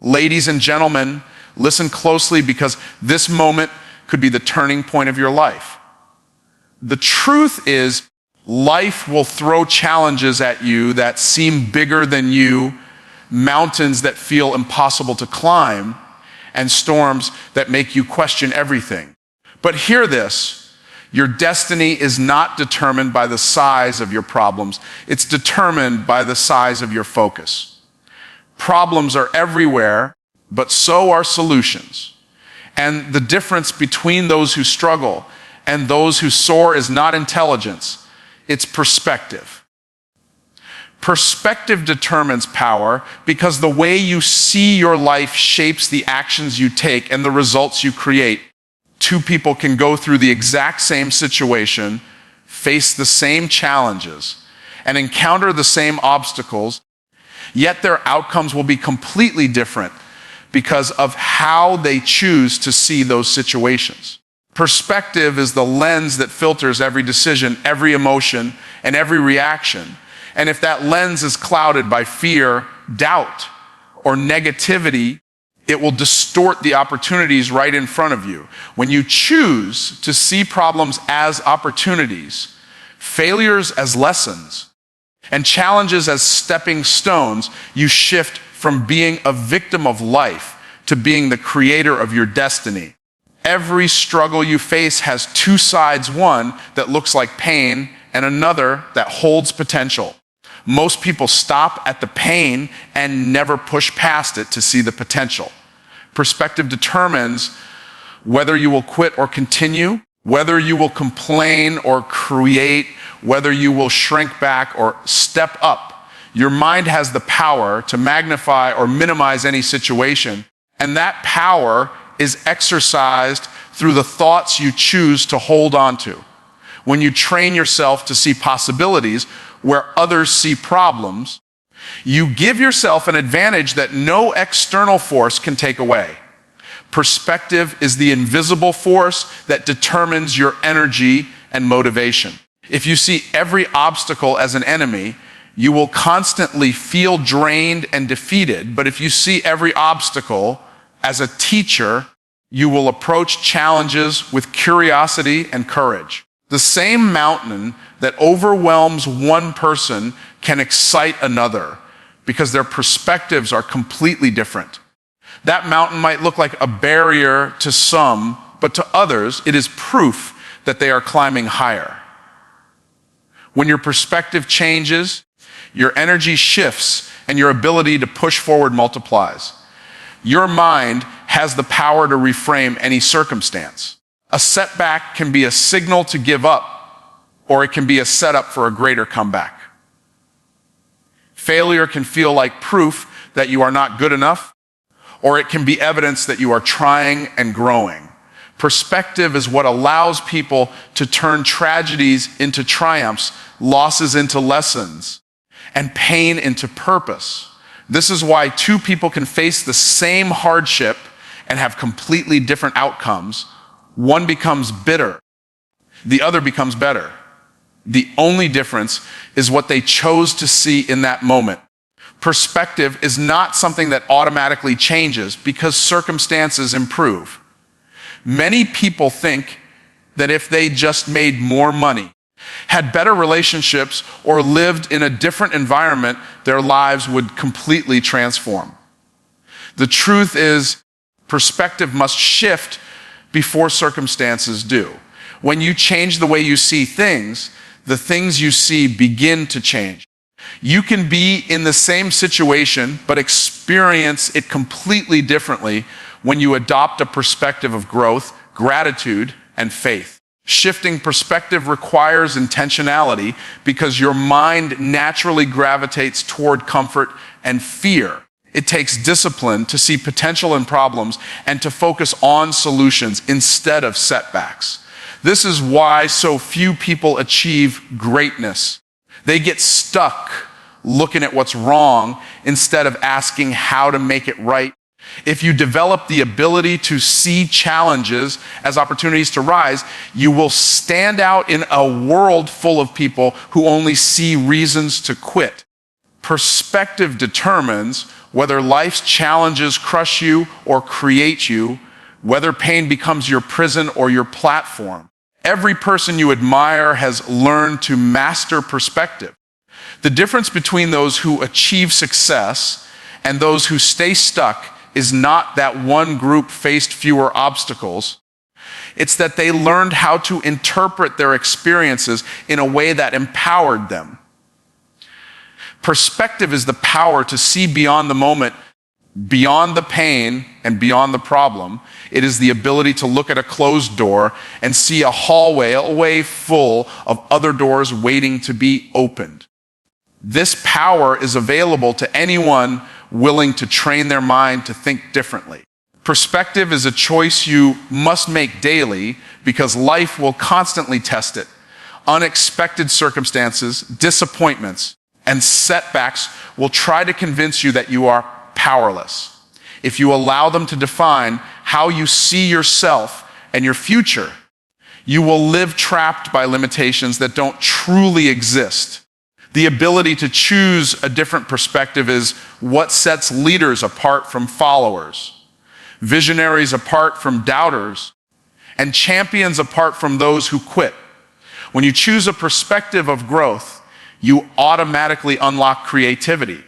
Ladies and gentlemen, listen closely because this moment could be the turning point of your life. The truth is, life will throw challenges at you that seem bigger than you, mountains that feel impossible to climb, and storms that make you question everything. But hear this, your destiny is not determined by the size of your problems. It's determined by the size of your focus. Problems are everywhere, but so are solutions. And the difference between those who struggle and those who soar is not intelligence, it's perspective. Perspective determines power because the way you see your life shapes the actions you take and the results you create. Two people can go through the exact same situation, face the same challenges, and encounter the same obstacles, yet their outcomes will be completely different because of how they choose to see those situations. Perspective is the lens that filters every decision, every emotion, and every reaction. And if that lens is clouded by fear, doubt, or negativity, it will distort the opportunities right in front of you. When you choose to see problems as opportunities, failures as lessons, and challenges as stepping stones, you shift from being a victim of life to being the creator of your destiny. Every struggle you face has two sides, one that looks like pain and another that holds potential. Most people stop at the pain and never push past it to see the potential. Perspective determines whether you will quit or continue, whether you will complain or create, whether you will shrink back or step up. Your mind has the power to magnify or minimize any situation, and that power is exercised through the thoughts you choose to hold on to. When you train yourself to see possibilities where others see problems, you give yourself an advantage that no external force can take away. Perspective is the invisible force that determines your energy and motivation. If you see every obstacle as an enemy, you will constantly feel drained and defeated. But if you see every obstacle as a teacher, you will approach challenges with curiosity and courage. The same mountain that overwhelms one person can excite another because their perspectives are completely different. That mountain might look like a barrier to some, but to others, it is proof that they are climbing higher. When your perspective changes, your energy shifts and your ability to push forward multiplies. Your mind has the power to reframe any circumstance. A setback can be a signal to give up, or it can be a setup for a greater comeback. Failure can feel like proof that you are not good enough, or it can be evidence that you are trying and growing. Perspective is what allows people to turn tragedies into triumphs, losses into lessons, and pain into purpose. This is why two people can face the same hardship and have completely different outcomes. One becomes bitter, the other becomes better. The only difference is what they chose to see in that moment. Perspective is not something that automatically changes because circumstances improve. Many people think that if they just made more money, had better relationships, or lived in a different environment, their lives would completely transform. The truth is, perspective must shift before circumstances do. When you change the way you see things, the things you see begin to change. You can be in the same situation, but experience it completely differently when you adopt a perspective of growth, gratitude, and faith. Shifting perspective requires intentionality because your mind naturally gravitates toward comfort and fear. It takes discipline to see potential in problems and to focus on solutions instead of setbacks. This is why so few people achieve greatness. They get stuck looking at what's wrong instead of asking how to make it right. If you develop the ability to see challenges as opportunities to rise, you will stand out in a world full of people who only see reasons to quit. Perspective determines Whether life's challenges crush you or create you, whether pain becomes your prison or your platform, every person you admire has learned to master perspective. The difference between those who achieve success and those who stay stuck is not that one group faced fewer obstacles. It's that they learned how to interpret their experiences in a way that empowered them. Perspective is the power to see beyond the moment, beyond the pain, and beyond the problem. It is the ability to look at a closed door and see a hallway full of other doors waiting to be opened. This power is available to anyone willing to train their mind to think differently. Perspective is a choice you must make daily because life will constantly test it. Unexpected circumstances, disappointments, and setbacks will try to convince you that you are powerless. If you allow them to define how you see yourself and your future, you will live trapped by limitations that don't truly exist. The ability to choose a different perspective is what sets leaders apart from followers, visionaries apart from doubters, and champions apart from those who quit. When you choose a perspective of growth, you automatically unlock creativity.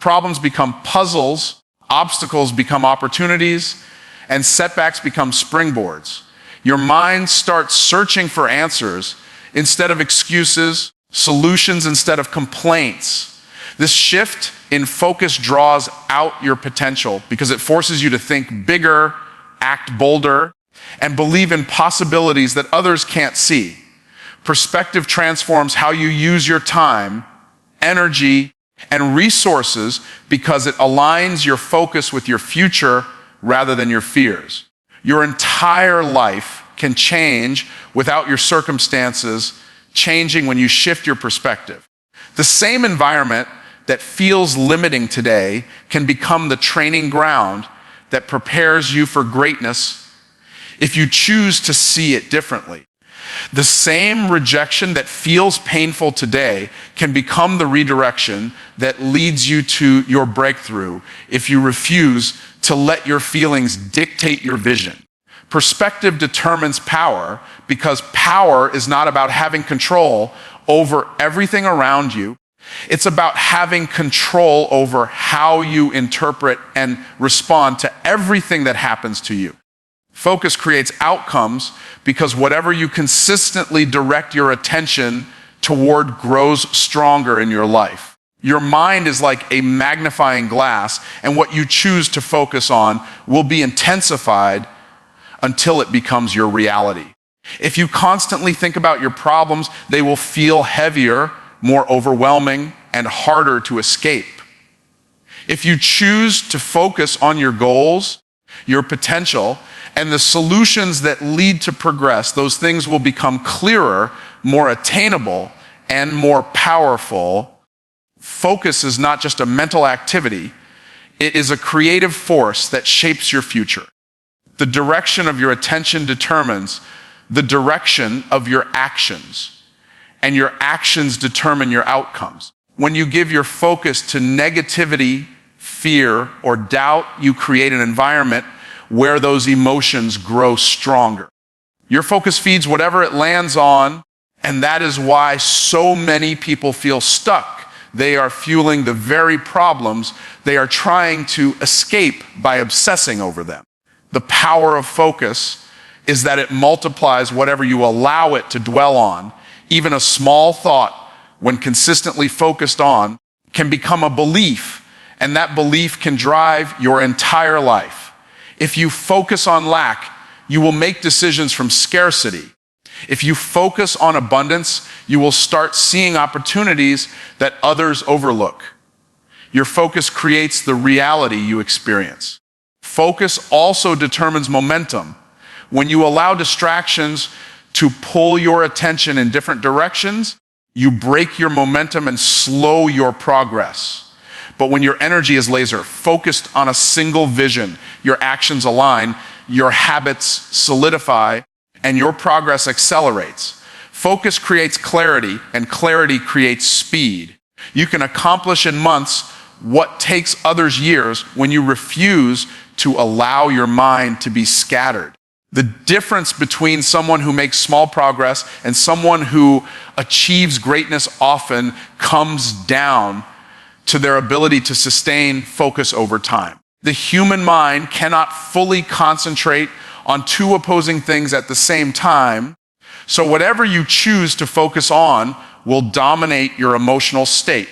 Problems become puzzles, obstacles become opportunities, and setbacks become springboards. Your mind starts searching for answers instead of excuses, solutions instead of complaints. This shift in focus draws out your potential because it forces you to think bigger, act bolder, and believe in possibilities that others can't see. Perspective transforms how you use your time, energy, and resources because it aligns your focus with your future rather than your fears. Your entire life can change without your circumstances changing when you shift your perspective. The same environment that feels limiting today can become the training ground that prepares you for greatness if you choose to see it differently. The same rejection that feels painful today can become the redirection that leads you to your breakthrough if you refuse to let your feelings dictate your vision. Perspective determines power because power is not about having control over everything around you. It's about having control over how you interpret and respond to everything that happens to you. Focus creates outcomes because whatever you consistently direct your attention toward grows stronger in your life. Your mind is like a magnifying glass, and what you choose to focus on will be intensified until it becomes your reality. If you constantly think about your problems, they will feel heavier, more overwhelming, and harder to escape. If you choose to focus on your goals, your potential, and the solutions that lead to progress, those things will become clearer, more attainable, and more powerful. Focus is not just a mental activity, it is a creative force that shapes your future. The direction of your attention determines the direction of your actions, and your actions determine your outcomes. When you give your focus to negativity, fear, or doubt, you create an environment where those emotions grow stronger. Your focus feeds whatever it lands on, and that is why so many people feel stuck. They are fueling the very problems they are trying to escape by obsessing over them. The power of focus is that it multiplies whatever you allow it to dwell on. Even a small thought, when consistently focused on, can become a belief, and that belief can drive your entire life. If you focus on lack, you will make decisions from scarcity. If you focus on abundance, you will start seeing opportunities that others overlook. Your focus creates the reality you experience. Focus also determines momentum. When you allow distractions to pull your attention in different directions, you break your momentum and slow your progress. But when your energy is laser focused on a single vision, your actions align, your habits solidify, and your progress accelerates. Focus creates clarity, and clarity creates speed. You can accomplish in months what takes others years when you refuse to allow your mind to be scattered. The difference between someone who makes small progress and someone who achieves greatness often comes down to their ability to sustain focus over time. The human mind cannot fully concentrate on two opposing things at the same time, so whatever you choose to focus on will dominate your emotional state.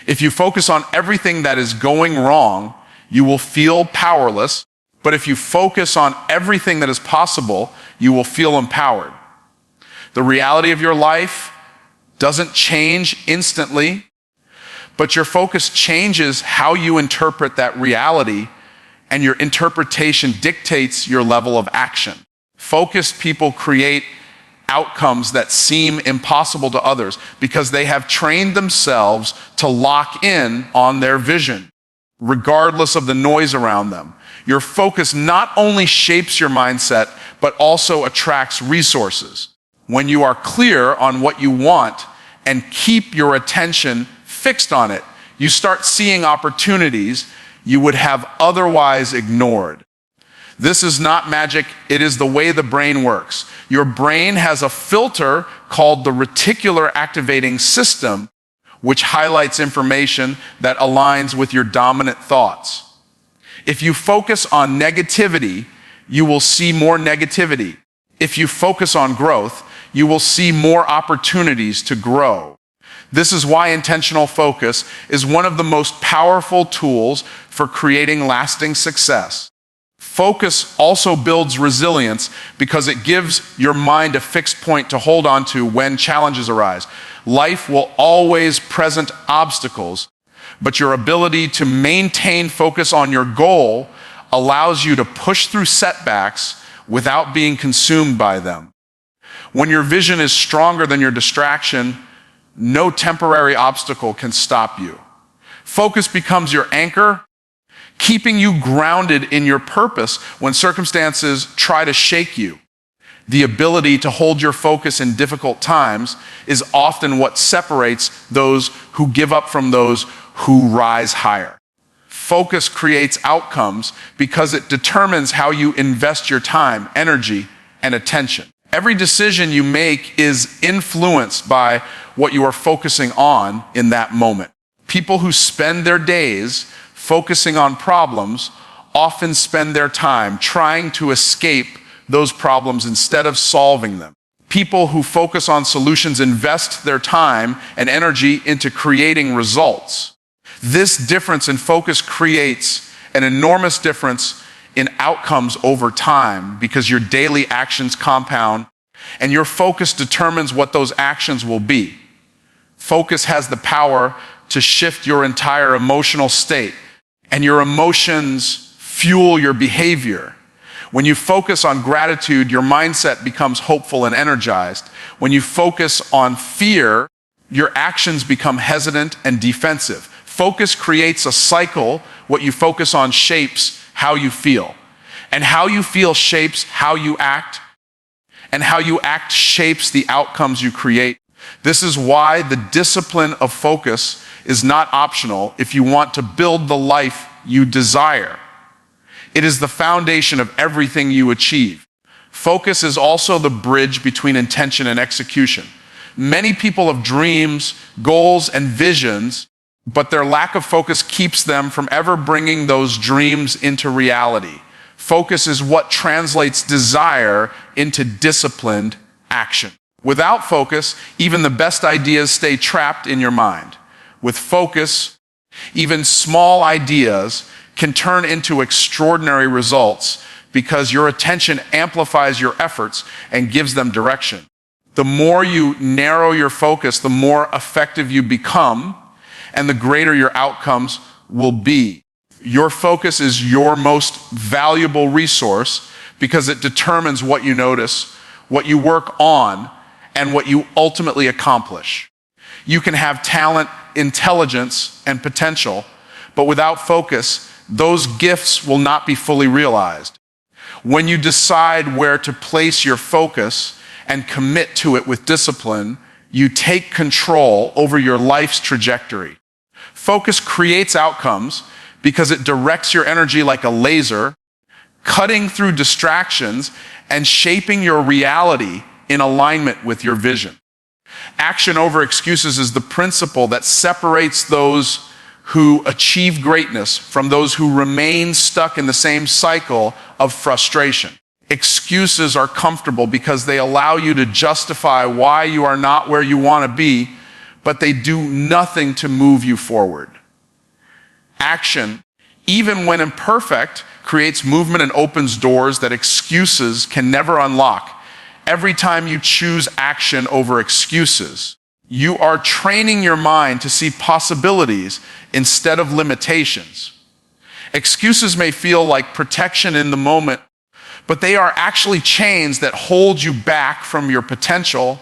If you focus on everything that is going wrong, you will feel powerless, but if you focus on everything that is possible, you will feel empowered. The reality of your life doesn't change instantly, but your focus changes how you interpret that reality, and your interpretation dictates your level of action. Focused people create outcomes that seem impossible to others because they have trained themselves to lock in on their vision, regardless of the noise around them. Your focus not only shapes your mindset, but also attracts resources. When you are clear on what you want and keep your attention fixed on it, you start seeing opportunities you would have otherwise ignored. This is not magic, it is the way the brain works. Your brain has a filter called the reticular activating system, which highlights information that aligns with your dominant thoughts. If you focus on negativity, you will see more negativity. If you focus on growth, you will see more opportunities to grow. This is why intentional focus is one of the most powerful tools for creating lasting success. Focus also builds resilience because it gives your mind a fixed point to hold on to when challenges arise. Life will always present obstacles, but your ability to maintain focus on your goal allows you to push through setbacks without being consumed by them. When your vision is stronger than your distraction, no temporary obstacle can stop you. Focus becomes your anchor, keeping you grounded in your purpose when circumstances try to shake you. The ability to hold your focus in difficult times is often what separates those who give up from those who rise higher. Focus creates outcomes because it determines how you invest your time, energy, and attention. Every decision you make is influenced by what you are focusing on in that moment. People who spend their days focusing on problems often spend their time trying to escape those problems instead of solving them. People who focus on solutions invest their time and energy into creating results. This difference in focus creates an enormous difference in outcomes over time because your daily actions compound and your focus determines what those actions will be. Focus has the power to shift your entire emotional state, and your emotions fuel your behavior. When you focus on gratitude, your mindset becomes hopeful and energized. When you focus on fear, your actions become hesitant and defensive. Focus creates a cycle. What you focus on shapes how you feel. And how you feel shapes how you act. And how you act shapes the outcomes you create. This is why the discipline of focus is not optional if you want to build the life you desire. It is the foundation of everything you achieve. Focus is also the bridge between intention and execution. Many people have dreams, goals, and visions, but their lack of focus keeps them from ever bringing those dreams into reality. Focus is what translates desire into disciplined action. Without focus, even the best ideas stay trapped in your mind. With focus, even small ideas can turn into extraordinary results because your attention amplifies your efforts and gives them direction. The more you narrow your focus, the more effective you become, and the greater your outcomes will be. Your focus is your most valuable resource because it determines what you notice, what you work on, and what you ultimately accomplish. You can have talent, intelligence, and potential, but without focus, those gifts will not be fully realized. When you decide where to place your focus and commit to it with discipline, you take control over your life's trajectory. Focus creates outcomes because it directs your energy like a laser, cutting through distractions and shaping your reality in alignment with your vision. Action over excuses is the principle that separates those who achieve greatness from those who remain stuck in the same cycle of frustration. Excuses are comfortable because they allow you to justify why you are not where you want to be, but they do nothing to move you forward. Action, even when imperfect, creates movement and opens doors that excuses can never unlock. Every time you choose action over excuses, you are training your mind to see possibilities instead of limitations. Excuses may feel like protection in the moment, but they are actually chains that hold you back from your potential,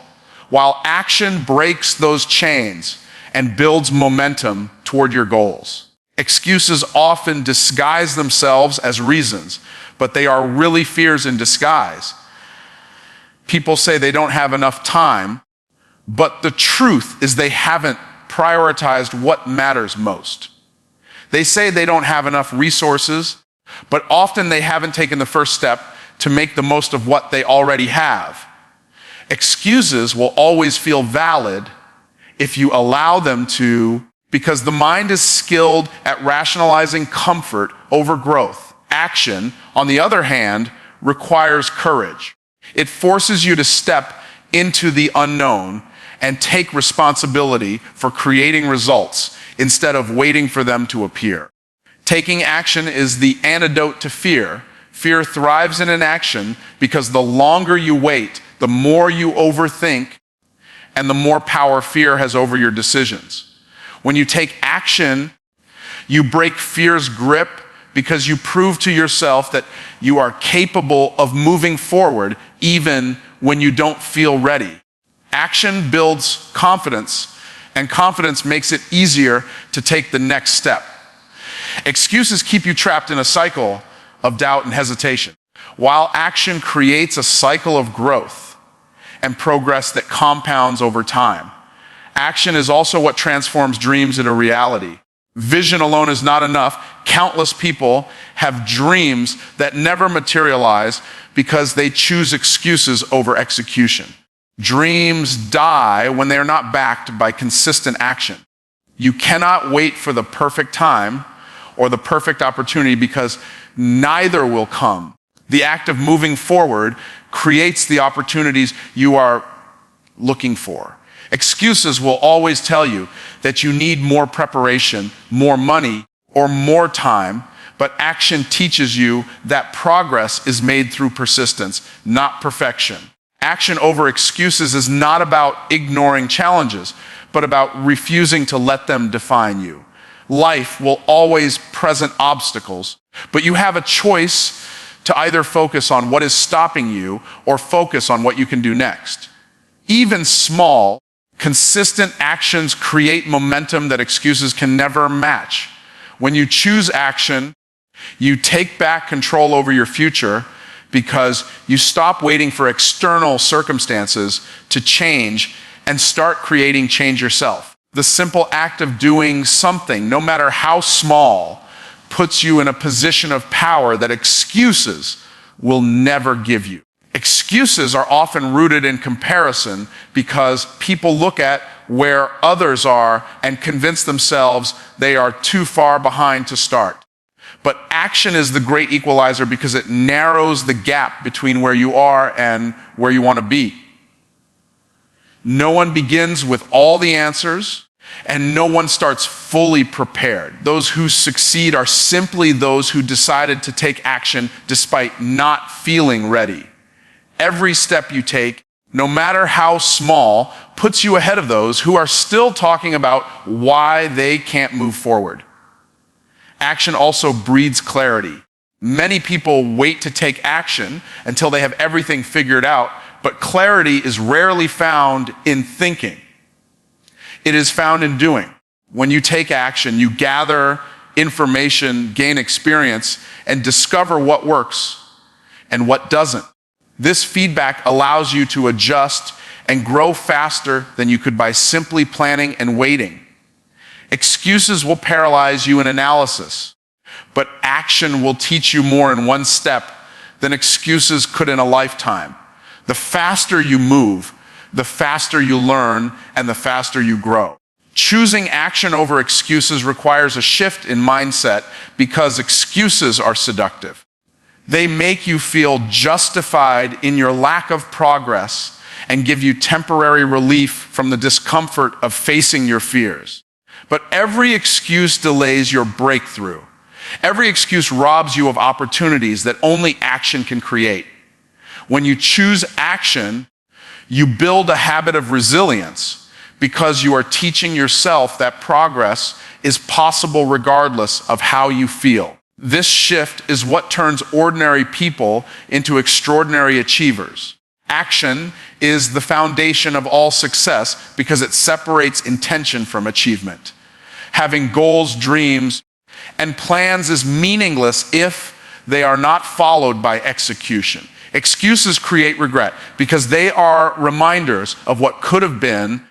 while action breaks those chains and builds momentum toward your goals. Excuses often disguise themselves as reasons, but they are really fears in disguise. People say they don't have enough time, but the truth is they haven't prioritized what matters most. They say they don't have enough resources, but often they haven't taken the first step to make the most of what they already have. Excuses will always feel valid if you allow them to, because the mind is skilled at rationalizing comfort over growth. Action, on the other hand, requires courage. It forces you to step into the unknown and take responsibility for creating results instead of waiting for them to appear. Taking action is the antidote to fear. Fear thrives in inaction because the longer you wait, the more you overthink, and the more power fear has over your decisions. When you take action, you break fear's grip because you prove to yourself that you are capable of moving forward even when you don't feel ready. Action builds confidence, and confidence makes it easier to take the next step. Excuses keep you trapped in a cycle of doubt and hesitation, while action creates a cycle of growth and progress that compounds over time. Action is also what transforms dreams into reality. Vision alone is not enough. Countless people have dreams that never materialize because they choose excuses over execution. Dreams die when they are not backed by consistent action. You cannot wait for the perfect time or the perfect opportunity because neither will come. The act of moving forward creates the opportunities you are looking for. Excuses will always tell you that you need more preparation, more money, or more time, but action teaches you that progress is made through persistence, not perfection. Action over excuses is not about ignoring challenges, but about refusing to let them define you. Life will always present obstacles, but you have a choice to either focus on what is stopping you or focus on what you can do next. Even small, consistent actions create momentum that excuses can never match. When you choose action, you take back control over your future because you stop waiting for external circumstances to change and start creating change yourself. The simple act of doing something, no matter how small, puts you in a position of power that excuses will never give you. Excuses are often rooted in comparison because people look at where others are and convince themselves they are too far behind to start. But action is the great equalizer because it narrows the gap between where you are and where you want to be. No one begins with all the answers, and no one starts fully prepared. Those who succeed are simply those who decided to take action despite not feeling ready. Every step you take, no matter how small, puts you ahead of those who are still talking about why they can't move forward. Action also breeds clarity. Many people wait to take action until they have everything figured out, but clarity is rarely found in thinking. It is found in doing. When you take action, you gather information, gain experience, and discover what works and what doesn't. This feedback allows you to adjust and grow faster than you could by simply planning and waiting. Excuses will paralyze you in analysis, but action will teach you more in one step than excuses could in a lifetime. The faster you move, the faster you learn, and the faster you grow. Choosing action over excuses requires a shift in mindset because excuses are seductive. They make you feel justified in your lack of progress and give you temporary relief from the discomfort of facing your fears. But every excuse delays your breakthrough. Every excuse robs you of opportunities that only action can create. When you choose action, you build a habit of resilience because you are teaching yourself that progress is possible regardless of how you feel. This shift is what turns ordinary people into extraordinary achievers. Action is the foundation of all success because it separates intention from achievement. Having goals, dreams, and plans is meaningless if they are not followed by execution. Excuses create regret because they are reminders of what could have been,